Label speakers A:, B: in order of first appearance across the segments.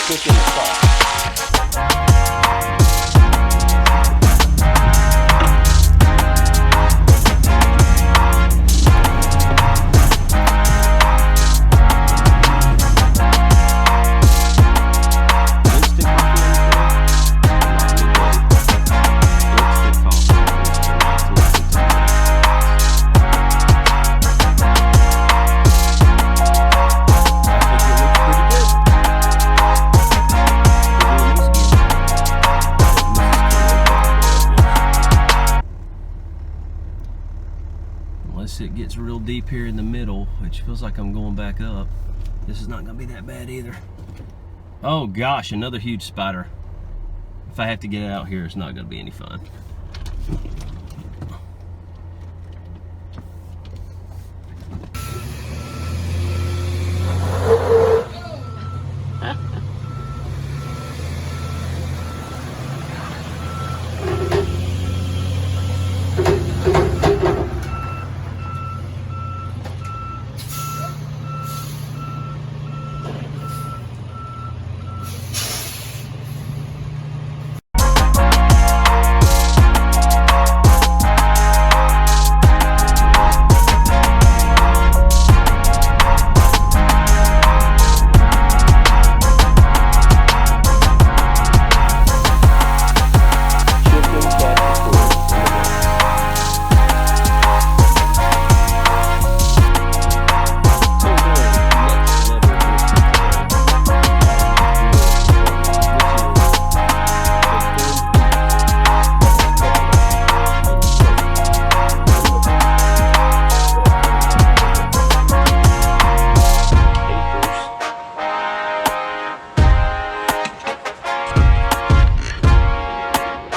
A: cooking the sauce.
B: Unless it gets real deep here in the middle, which feels like I'm going back up. This is not gonna be that bad either. Oh gosh, another huge spider. If I have to get it out here, it's not gonna be any fun.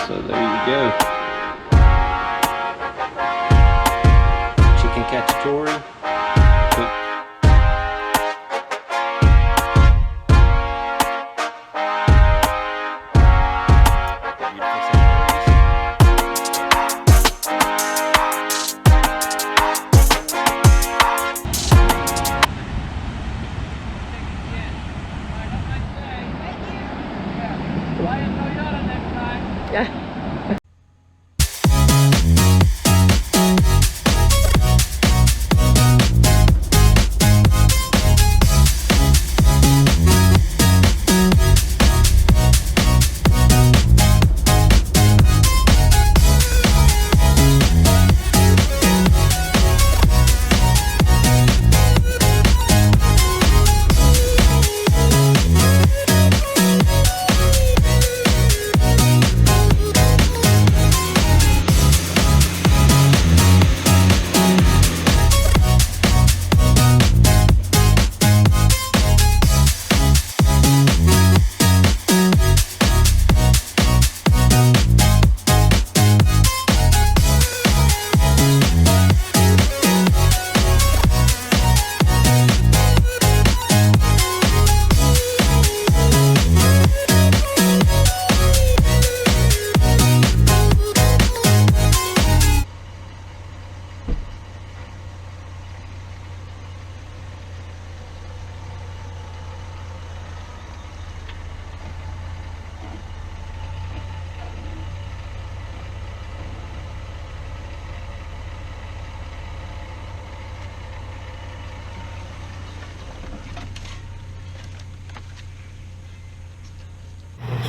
B: So there you go. Chicken cacciatore.
C: Yeah.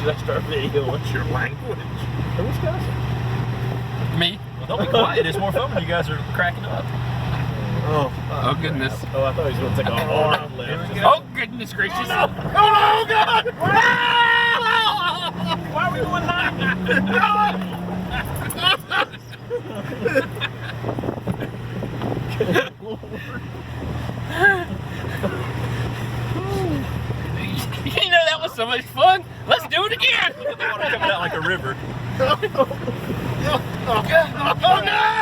A: Should I start video? What's your language? Who's cussing?
D: Me?
A: Well, don't be quiet. It's more fun when you guys are cracking up.
D: Oh goodness.
A: Oh, I thought he was going to take a hard left.
D: Oh goodness gracious.
A: Oh, no, God! Why are we doing that?
D: You know that was so much fun. Let's do it again.
A: Look at the water coming out like a river.
D: Oh no!